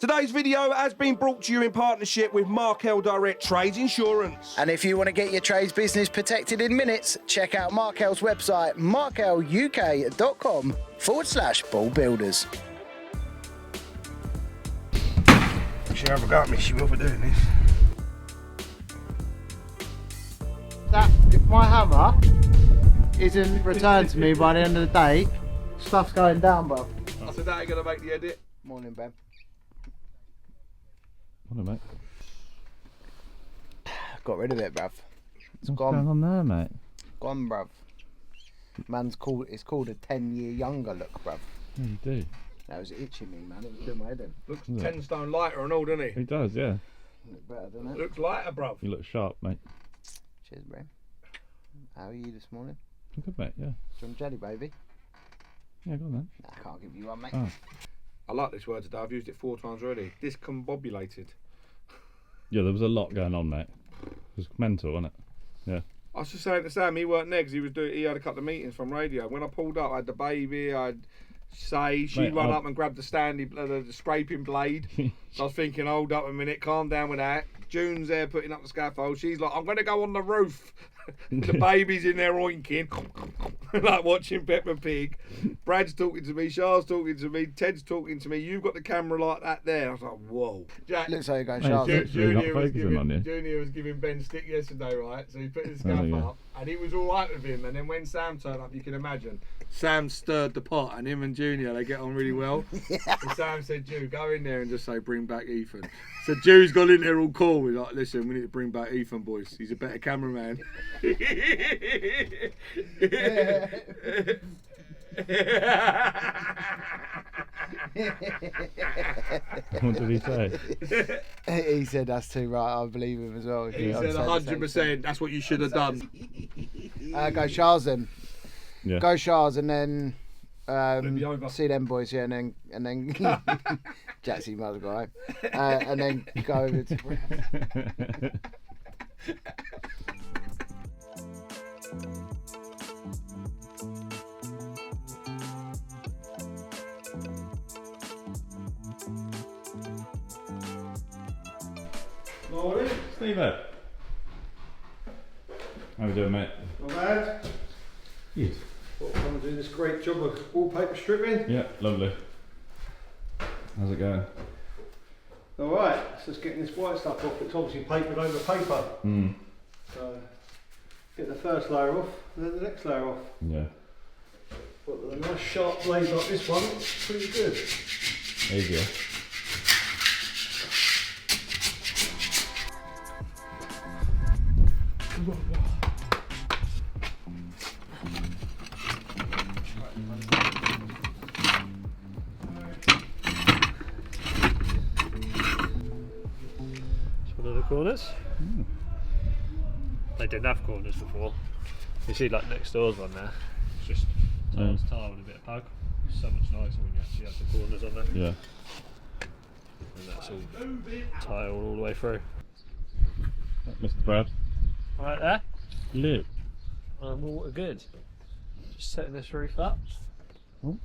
Today's video has been brought to you in partnership with Markel Direct Trades Insurance. And if you want to get your trades business protected in minutes, check out Markel's website, markeluk.com/ball builders. She ever got me, she will for doing this. That, if my hammer isn't returned to me by the end of the day, stuff's going down, bro. I said that ain't gonna make the edit. Morning, Ben. Morning, mate. Got rid of it, bruv. What's going on there, mate? Gone, bruv. Man's called. It's called a 10-year younger look, bruv. Yeah, you do. That was itching me, man. It was doing my head in. Looks 10 stone lighter and all, doesn't he? He does, yeah. Look better, doesn't it? Looks lighter, bruv. You look sharp, mate. Cheers, bro. How are you this morning? I'm good, mate, yeah. Some jelly, baby. Yeah, go on then. Nah, I can't give you one, mate. Oh. I like this word today, I've used it 4 times already. Discombobulated. Yeah, there was a lot going on, mate. It was mental, wasn't it? Yeah. I was just saying to Sam, he weren't there because he had a couple of meetings from radio. When I pulled up, I had the baby, I had Say, she Mate, run up and grabbed the scraping blade. So I was thinking, hold up a minute, calm down with that. June's there putting up the scaffold. She's like, I'm going to go on the roof. The baby's in there oinking, like watching Peppa Pig. Brad's talking to me, Charles talking to me, Ted's talking to me. You've got the camera like that there. I was like, whoa. Jack, Looks like you're going Mate, sharp. Junior was giving Ben stick yesterday, right? So he put his scaff up, and he was all right with him. And then when Sam turned up, you can imagine, Sam stirred the pot, and him and Junior, they get on really well. And Sam said, Jew, go in there and just say, bring back Ethan. So Jew's got in there all cool. We're like, listen, we need to bring back Ethan, boys. He's a better cameraman. What did he say? He said that's too right. I believe him as well. He said 100%. That's what you should have done. Go Charles then. Yeah. Go Charles and then over. see them boys, yeah, and then Jacksy might have got home, and then go over to Morning, Steve. How we doing, mate? Not bad. Good. Well, I'm doing this great job of wallpaper stripping. Yeah, lovely. How's it going? Alright, so it's getting this white stuff off. It's obviously papered over paper. So get the first layer off and then the next layer off. Yeah. But with a nice sharp blade like this one, it's pretty good. Easier. One of the corners. They didn't have corners before. You see, like next door's one there. It's just tiles, tile and a bit of pug. It's so much nicer when you actually have the corners on there. Yeah. And that's all tile all the way through. Mr. Brad. Right there. Live. All good. Just setting this roof up. Oh.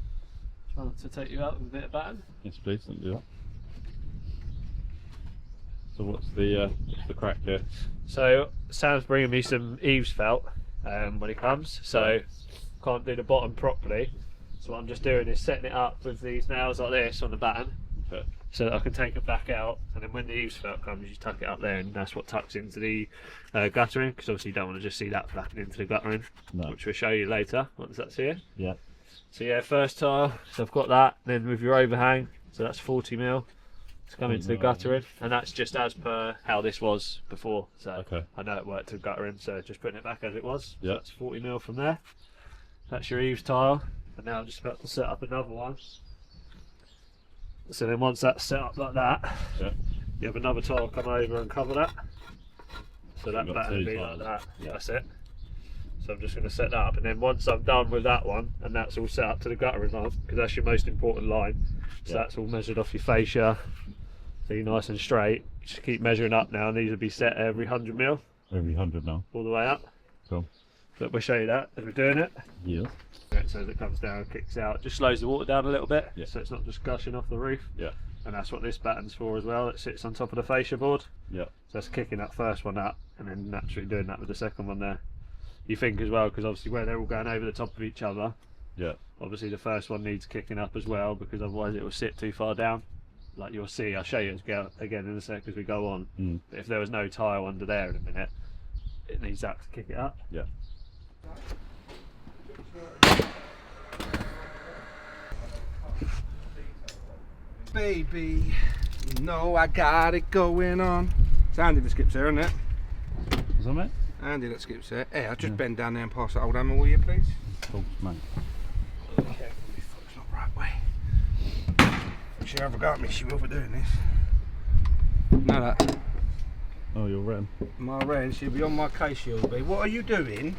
Trying to take you out with a bit of batten. Yes, please, don't do that. So what's the crack here? So Sam's bringing me some eaves felt when he comes, so can't do the bottom properly. So what I'm just doing is setting it up with these nails like this on the batten, so that I can take it back out, and then when the eaves felt comes, you tuck it up there, and that's what tucks into the guttering, because obviously you don't want to just see that flapping into the guttering, which we'll show you later once that's here. Yeah. So yeah, first tile, so I've got that, then with your overhang, so that's 40mm. To come into the guttering, and that's just as per how this was before, so I know it worked to guttering, so just putting it back as it was. So that's 40mm from there. That's your eaves tile, and now I'm just about to set up another one. So then once that's set up like that, you have another tile come over and cover that, so that batten will be like that. That's it. So I'm just going to set that up, and then once I'm done with that one and that's all set up to the guttering line, because that's your most important line, so that's all measured off your fascia, so you're nice and straight. Just keep measuring up now, and these will be set every 100mm. Every 100 now. All the way up. Cool. But we'll show you that as we're doing it. Yeah. So as it comes down and kicks out, just slows the water down a little bit, so it's not just gushing off the roof. Yeah. and that's what this batten's for as well. It sits on top of the fascia board. Yeah. So that's kicking that first one up, and then naturally doing that with the second one there. You think as well, because obviously where they're all going over the top of each other, Yeah. obviously the first one needs kicking up as well, because otherwise it will sit too far down. Like you'll see, I'll show you again in a sec as we go on. But if there was no tile under there in a minute, it needs that to kick it up. Yeah. Baby, you know I got it going on. It's Andy that skips there, isn't it? Is that mate? Andy that skips there. Hey, I'll just bend down there and pass that old hammer, will you, please? Cool, mate. Okay, my foot's not right way. If she ever got me, she will for doing this. Know that. Oh, you're Ren. My Ren, she'll be on my case, she'll be. What are you doing?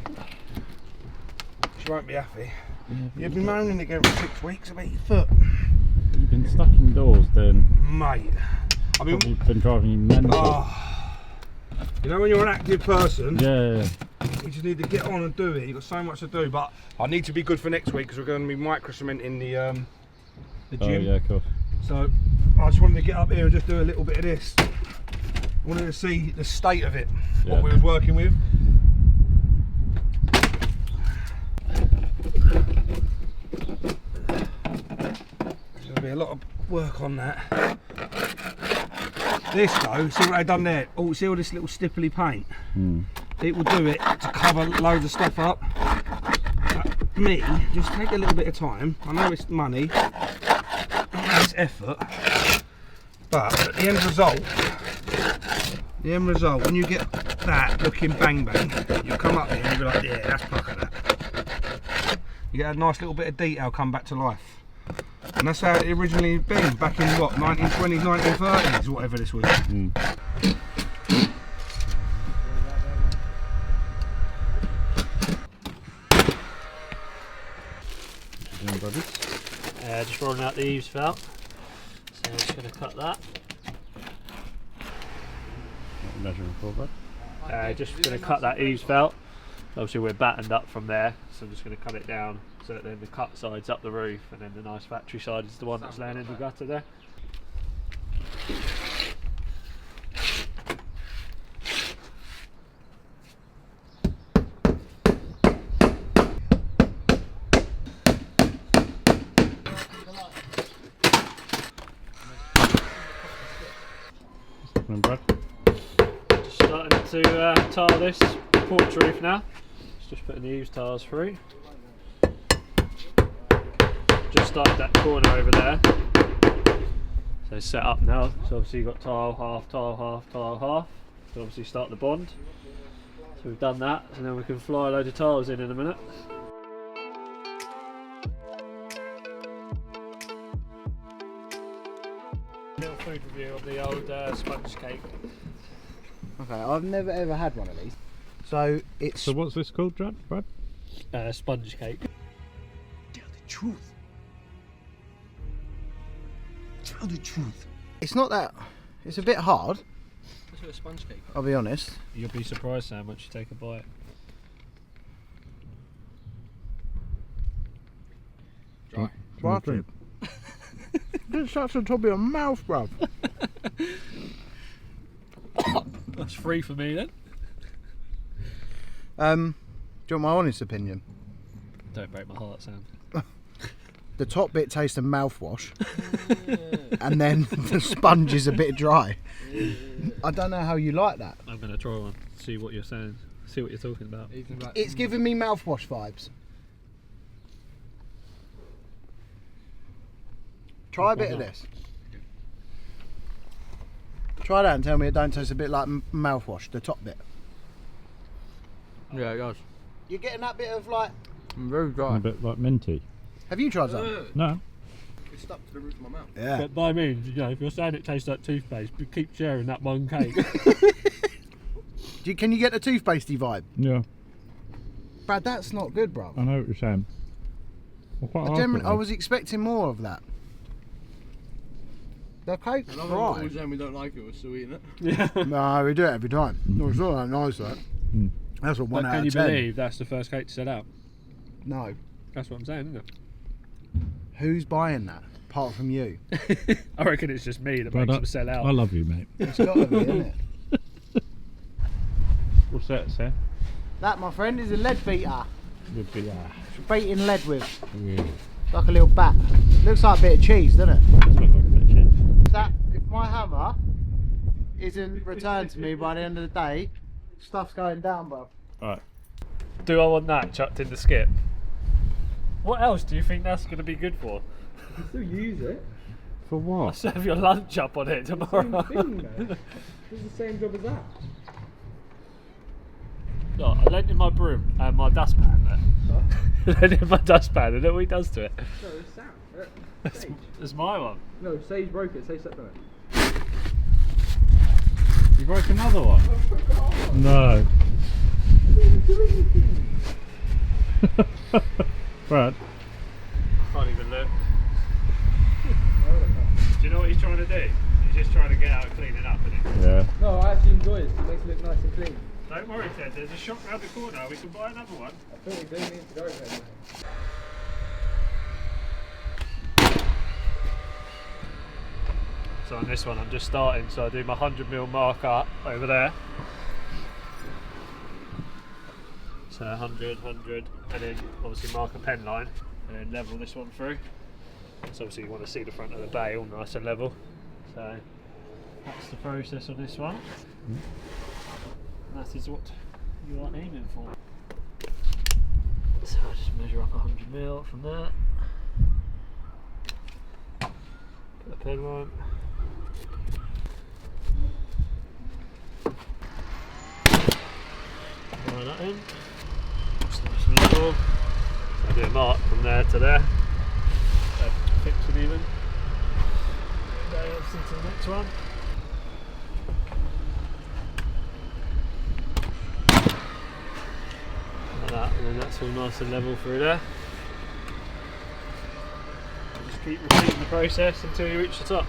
She won't be happy. You've been moaning again for 6 weeks about your foot. You've been stuck indoors then. Mate. I mean, You've been driving you mental. oh, you know when you're an active person, Yeah. you just need to get on and do it. You've got so much to do, but I need to be good for next week because we're going to be micro-cementing the Oh, gym. yeah, cool. So I just wanted to get up here and just do a little bit of this. I wanted to see the state of it, what we was working with. There's going to be a lot of work on that. This though, see what they've done there? Oh, see all this little stipply paint? It will do it to cover loads of stuff up. Me, just take a little bit of time. I know it's money, it's effort, but the end result, when you get that looking bang bang, you come up here and you'll be like, yeah, that's pucker that. You get a nice little bit of detail come back to life. And that's how it originally been, back in what, 1920s, 1930s, whatever this was. Just rolling out the eaves felt. So I'm just going to cut that. Measuring for that. Just going to cut that eaves felt. Obviously we're battened up from there, so I'm just going to cut it down so that then the cut side's up the roof, and then the nice factory side is the one that's laying in the gutter there. Brad? Just starting to tile this porch roof now. Just putting the eaves tiles through. Just started that corner over there. So set up now. So obviously you've got tile half, tile half, tile half. So obviously start the bond. So we've done that, and then we can fly a load of tiles in a minute. Little food review of the old sponge cake. Okay, I've never ever had one of these. So it's So what's this called, Brad? Sponge cake. Tell the truth. Tell the truth. it's not that. It's a bit hard. That's what a sponge cake. I'll be honest. You'll be surprised, Sam, once you take a bite. Dry. Watch it. It starts to the top of your mouth, bruv. That's free for me then. Do you want my honest opinion? Don't break my heart, Sam. The top bit tastes of mouthwash, and then the sponge is a bit dry. I don't know how you like that. I'm going to try one, see what you're saying, see what you're talking about. It's giving me mouthwash vibes. Try a bit of this. Try that and tell me it don't taste a bit like mouthwash, the top bit. Yeah, it does. You're getting that bit of like... Very dry. A bit like minty. Have you tried some? No. It's stuck to the roof of my mouth. Yeah. But by means, you know, if you're saying it tastes like toothpaste, but keep sharing that one cake. Can you get the toothpastey vibe? Yeah, Brad, that's not good, bro. I know what you're saying. Well, quite hard, I was expecting more of that. The cake's dry. saying we don't like it, we're still eating it. Yeah. No, we do it every time. No, it's not that nice, though. That's a 1 But out can of you 10. believe that's the first cake to set out? No. That's what I'm saying, isn't it? Who's buying that? apart from you. I reckon it's just me that But makes them sell out. I love you, mate. It's got to be, isn't it? What's that, sir? That, my friend, is a lead beater. Would be Beating lead with. yeah. Like a little bat. Looks like a bit of cheese, doesn't it? It's like a bit of cheese. That, if my hammer isn't returned to me by the end of the day, stuff's going down, bro. Alright. Do I want that chucked in the skip? What else do you think that's going to be good for? You still use it. For what? Serve your lunch up on it tomorrow. Thing, man. It's the same job as that. Look, I lent him my broom and my dustpan there. I lent him my dustpan and look what he does to it. No, it's Sam. Sage. It's my one. No, Sage broke it. Sage slept on it. You broke another one? No. Brad. Can't even look. Do you know what he's trying to do? He's just trying to get out and clean it up, isn't he? Yeah. No, I actually enjoy it. It makes it look nice and clean. Don't worry, Ted, there's a shop round the corner, we can buy another one. I think we do need to go there, mate. So on this one I'm just starting, so I do my 100mm marker over there. So 100, 100, and then obviously mark a pen line, and then level this one through. So obviously you want to see the front of the bay all nice and level. So that's the process on this one. That is what you are aiming for. So I just measure up 100mm from there. Put a pen line. Line that in. Just nice and level. So I do a mark from there to there. So fixing even. Go obviously to the next one. Like that, and then that's all nice and level through there. And just keep repeating the process until you reach the top.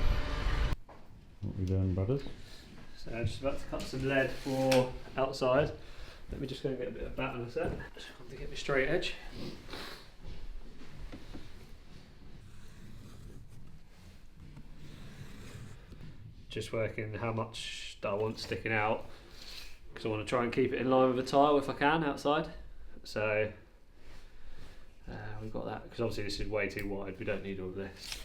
What are we doing, brothers? So I'm just about to cut some lead for outside. Let me just go and get a bit of batten a sec. Just want to get my straight edge. Just working how much that I want sticking out, because I want to try and keep it in line with the tile if I can outside. So we've got that, because obviously this is way too wide, we don't need all of this.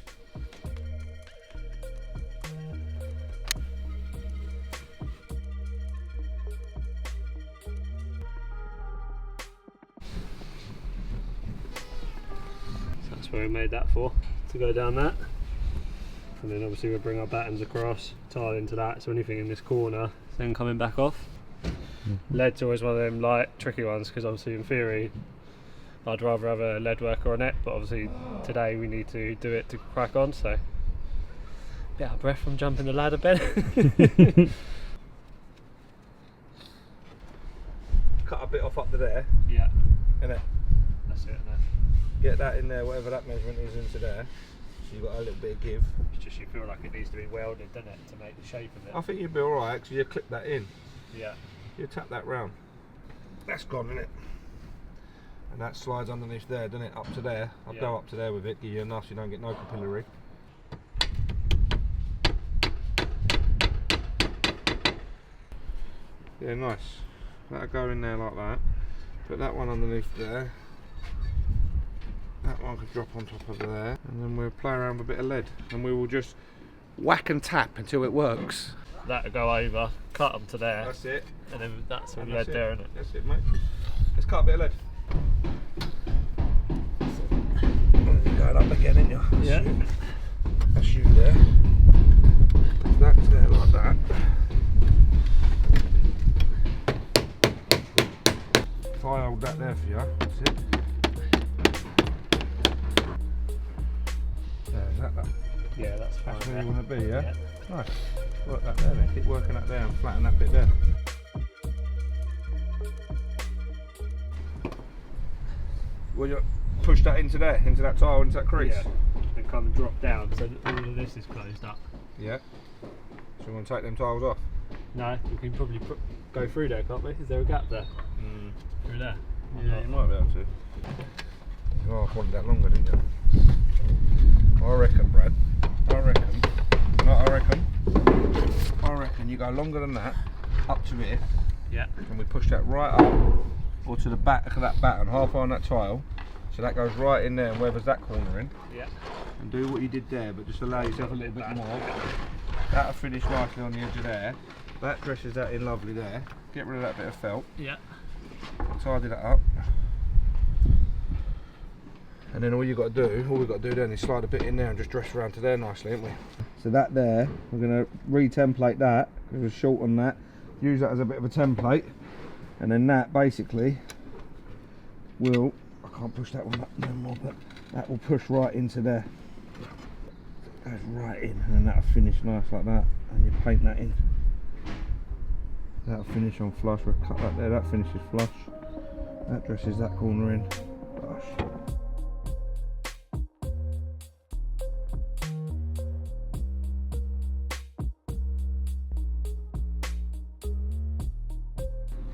So that's where we made that for, to go down that. And then obviously we'll bring our battens across, tile into that, so anything in this corner is then coming back off. Lead's always one of them light, tricky ones, because obviously in theory I'd rather have a lead worker on it, but obviously today we need to do it to crack on, so bit out of breath from jumping the ladder bed. Cut a bit off up to there, Yeah, innit? that's it. Get that in there, whatever that measurement is, into there. So you've got a little bit of give. It's just you feel like it needs to be welded, doesn't it, to make the shape of it. I think you'd be alright, because you clip that in. Yeah. You tap that round. That's gone, innit? And that slides underneath there, doesn't it? Up to there. I'll go up to there with it, give you enough so you don't get no capillary. Yeah, nice. That'll go in there like that. Put that one underneath there. That one could drop on top of there. And then we'll play around with a bit of lead. And we will just whack and tap until it works. That'll go over, cut them to there, That's it. and then that's all And lead that's there, isn't it? That's it, mate. Let's cut a bit of lead. Going up again, ain't you? Yeah. That's you there. That's there like that. If I hold that there for you, that's it. There, is that? Yeah, that's fine. That's where there. you want to be, yeah? Nice. Work that there then. Keep working that there and flatten that bit there. Will you push that into there, into that tile, into that crease? Yeah, and kind of drop down so that all of this is closed up. Yeah. So we want to take them tiles off? No, we can probably go through there, can't we? Is there a gap there? Through there? Yeah, you might be able to. Oh, I wanted that longer, didn't you? I reckon, Brad. I reckon you go longer than that, up to here. Yeah. And we push that right up, or to the back of that batten, halfway on that tile. So that goes right in there and weathers that corner in. Yeah. And do what you did there, but just allow yourself a little bit more. That'll finish nicely on the edge of there. That dresses that in lovely there. Get rid of that bit of felt. Yeah. Tidy that up. And then all we've got to do then is slide a bit in there and just dress around to there nicely, haven't we? So that there, we're going to re-template that, because we're short on that. Use that as a bit of a template. And then that basically will, I can't push that one up no more, but that will push right into there. Goes right in, and then that'll finish nice like that. And you paint that in. That'll finish on flush. We'll cut that there, that finishes flush. That dresses that corner in. Flush.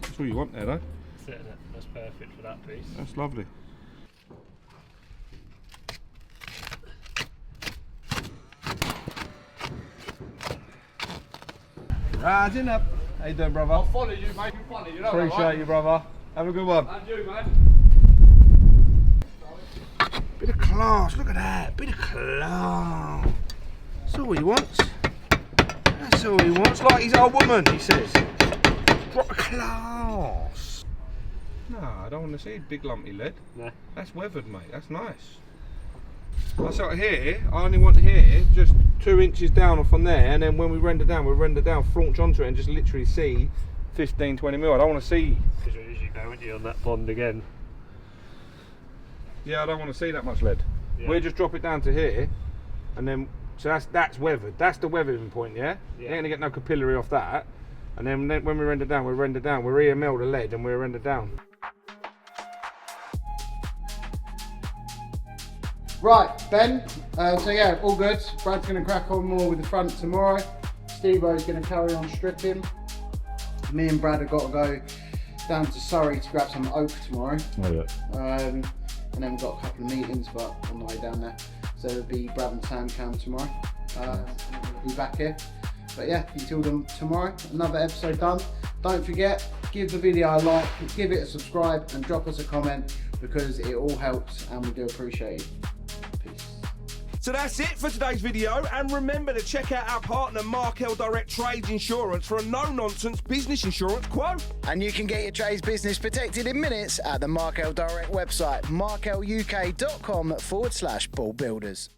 That's all you want there, though. That's it, innit? That's perfect for that piece. That's lovely. Rising up. How you doing, brother? I'll follow you, mate. You're funny, you know that, Appreciate right? you, brother. Have a good one. And you, man. Bit of class, look at that. Bit of class. That's all he wants. That's all he wants. Like he's our woman, he says. Proper class. No, I don't want to see big lumpy lead. No. That's weathered, mate. That's nice. I sort of here, I only want here, just 2 inches down or from there, and then when we render down, flaunch onto it and just literally see 15, 20 mil. I don't want to see. Because you usually go, wouldn't you, on that bond again? Yeah, I don't want to see that much lead. Yeah. We'll just drop it down to here, and then, so that's weathered. That's the weathering point, yeah? You ain't gonna get no capillary off that. And then when we render down, we're EML the lead and we're render down. Right, Ben. So yeah, all good. Brad's going to crack on more with the front tomorrow. Steve-O's going to carry on stripping. Me and Brad have got to go down to Surrey to grab some oak tomorrow. Oh, yeah. And then we've got a couple of meetings, but on the way down there. So it'll be Brad and Sam Cam tomorrow. We'll be back here. But yeah, until tomorrow, another episode done. Don't forget, give the video a like, give it a subscribe, and drop us a comment, because it all helps and we do appreciate it. Peace. So that's it for today's video, and remember to check out our partner Markel Direct Trades Insurance for a no-nonsense business insurance quote. And you can get your trades business protected in minutes at the Markel Direct website, markeluk.com/ball builders.